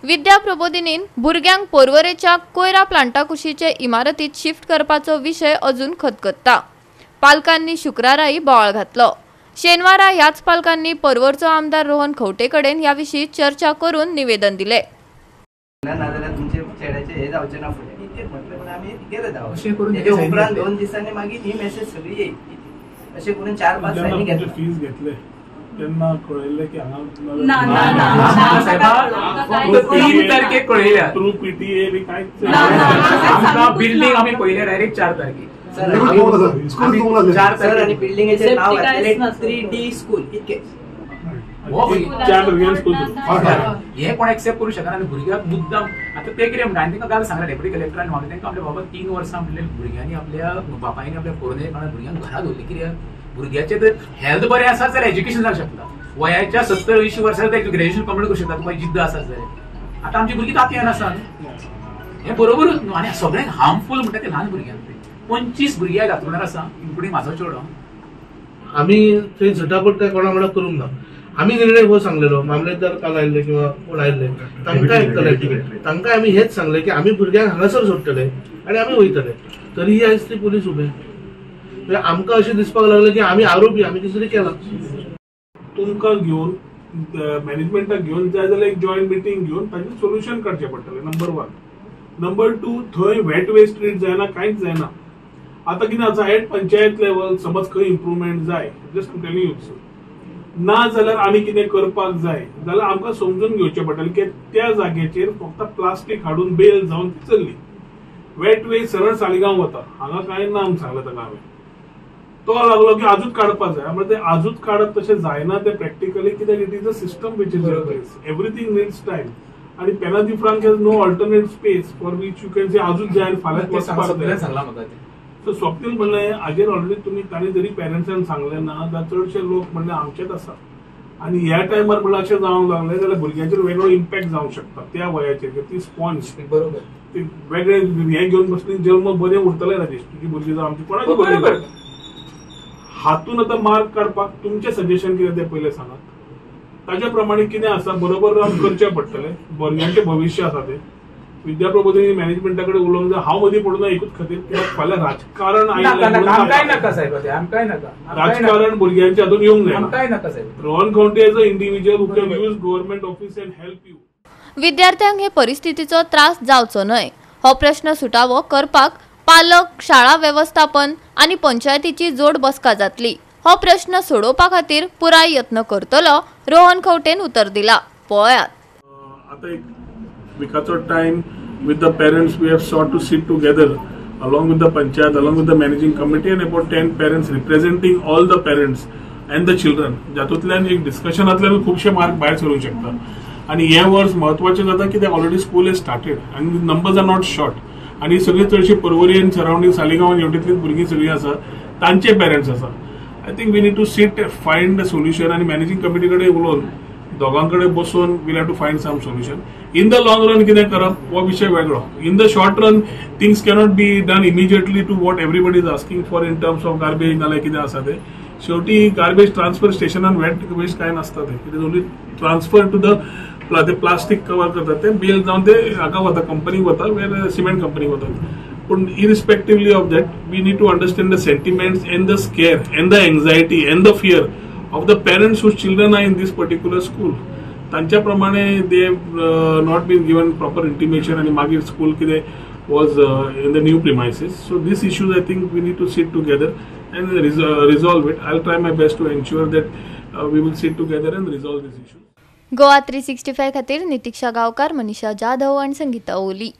विद्या प्रबोधिनीन भुरग्यांक पोरवरेच्या कोयरा प्लांटा कुशीचे इमारतीत शिफ्ट करपाचो विषय अजून खतखत्ता। पालकांनी शुक्राराई बोवाळ घातलो। शेनवारा ह्याच पालकांनी पर्वरचो आमदार रोहन खवटे कडेन याविषयी चर्चा करून निवेदन दिले। त्यांना कळले की तारखेक कळयल्या थ्रू पीटीए बी काय बिल्डिंग आम्ही पहिले डायरेक्ट 4 तारखेक सर आणि बिल्डिंगचे नाव घातले 3D स्कूल इतके हे कोण एक्सेप्ट करू शकना आणि भुरग्याक मुद्दाम आता ते कितें म्हणटा तांकां काल सांगला डेप्युटी कलेक्टरान म्हाका तांकां आपल्या बाबा 3 वर्सां म्हणले भुरग्यांनी आपल्या बापायनी आपल्या कोरोना काळात भुरग्यांक घरात दवरली कित्याक भुरग्याचे तर हेल्थ बरें आसा जाल्यार एज्युकेशन जावंक शकता वयाच्या 70-80 वर्सां ग्रॅज्युएशन कंप्लीट करूंक शकता तुका जिद्द आसा जाल्यार आता आमची भुरगीं तांतयान आसा हे बरोबरूच न्हू आनी सगळ्यांक हार्मफूल म्हणटा ते ल्हान भुरग्यांक 25 भुरग्यां घातलेले आसा इन्क्लुडींग म्हाजो चेडो आम्ही थंय झटापट काय कोणा वांगडा करूंक ना आम्ही निर्णय हो सांगलेलो मामलेदार काल आयिल्ले किंवा कोण आयिल्ले तांकां आयकतले तांकां आमी हेच सांगले की आमी भुरग्यांक हांगासर सोडटले आनी आमी वयतले तरीही आयज ती पुलीस उबे आमकां अशें दिसपाक लागलें की आमी आरोपी आमी कितें तरी केलां तुमकां घेवन मॅनेजमेंटाक घेवन जाय जाल्यार एक जॉयंट मिटींग घेवन ताचें सोल्युशन काडचें पडटलें नंबर 1 नंबर 2 थंय वेट वेस्ट ट्रीट जायना कांयच जायना आतां कितें आसा एट पंचायत लेवल समज खंय इम्प्रुवमेंट जाय जस्ट टू टेल यू ना जाल्यार आनी कितें करपाक जाय जाल्यार आमकां समजून घेवचें पडटलें की त्या जाग्याचेर फक्त प्लास्टीक हाडून बेल जावन ती चल्ली वेट वेस्ट सरळ सालिगांव वता हांगा कांय ना आमकां सांगलें ताका हांवें तो लागलो की आजूच काडपाक जाय म्हणजे ते आजूच काडप तशें जायना ते प्रॅक्टिकली कित्याक it is a system which is everything needs time आणि पेनाजी फ्रांक has no alternate space for which you can say आजूच जाय फाल्यां वचपाक जाय सो स्वप्नील म्हणलें हाजेर ऑलरेडी तुमी तांणी जरी पेरंट्सांक सांगलें ना जाल्यार चडशे लोक म्हणलें आमचेच आसा आनी ह्या टायमार म्हणल्यार अशें जावंक लागलें जाल्यार भुरग्यांचेर वेगळो इम्पॅक्ट जावंक शकता त्या वयाचेर ती स्पॉन्ज बरोबर वेगळे हे घेवन बसली जल्म बरें उरतलें राजेश तुजी भुरगीं जावं आमची कोणाची भुरगीं जावं हातून आता मार्क काडपाक तुमचे सजेशन कितें ते पयलें सांगात ताज्या प्रमाणे कितें आसा बरोबर रावन करचें पडटलें भुरग्यांचें भविश्य आसा तें विद्या प्रबोधिनी मॅनेजमेंटा कडेन उलोवंक जाय हांव मदीं पडूं ना एकूच खातीर कित्याक फाल्यां राजकारण राजकारण भुरग्यांच्या हातून येवंक जायना Rohan Khaunte as a individual who can use government office end help you विद्यार्थ्यांक हे परिस्थितीचो त्रास जावचो न्हय हो प्रश्न सुटावो करपाक पालक शाळा व्यवस्थापन आणि पंचायतीची जोड बसका जातली हो प्रश्न सोडोवपा खातीर पुराय यत्न करतलो रोहन खवटेन उतर दिला पळयात आता एक विकाचो time with the parents we have sought to sit together along with the panchayat along with the managing committee and about 10 parents representing all the parents and the children जातूंतल्यान एक डिस्कशनांतल्यान खूबशे मार्क भायर सरूंक शकता आणि हे वर्स महत्वाचें जाता कित्याक ऑलरेडी स्कूल इज स्टार्टेड आनी नंबर्स आर नॉट शॉर्ट आणि सगळी चडशी पर्वरी आनी सराउंडिंग सालिगांव आनी हेवटेंतलीच भुरगीं सगळीं आसा तांचे पेरंट्स आसा I think we need to sit find the solution आनी मॅनेजिंग कमिटी कडेन उलोवन दोगांकडे बसून will have to find some solution in the long run कितें करप हो विशय वेगळो in the short run things cannot be done immediately to what everybody is asking for in terms of garbage नाल्यार कितें आसा तें शेवटी गार्बेज ट्रान्सफर स्टेशनान वेट वेस्ट कांय नासता तें it is only transfer to the ते प्लास्टीक कवर करतात ते बेल जावन ते हाका वता कंपनीक वता वेर सिमेंट कंपनीक वतात पण irrespectively of that we need to understand the sentiments and the scare and the anxiety and the fear of the parents whose children are in this particular school तांच्या प्रमाणे they have not been given proper intimation and magir school kide was in the new premises so these issues I think we need to sit together and resolve it. I'll try my best to ensure that we will sit together and resolve these issues. Goa 365 खातीर नितीक्षा गावकार, मनीषा जाधव आणि संगीता ओली.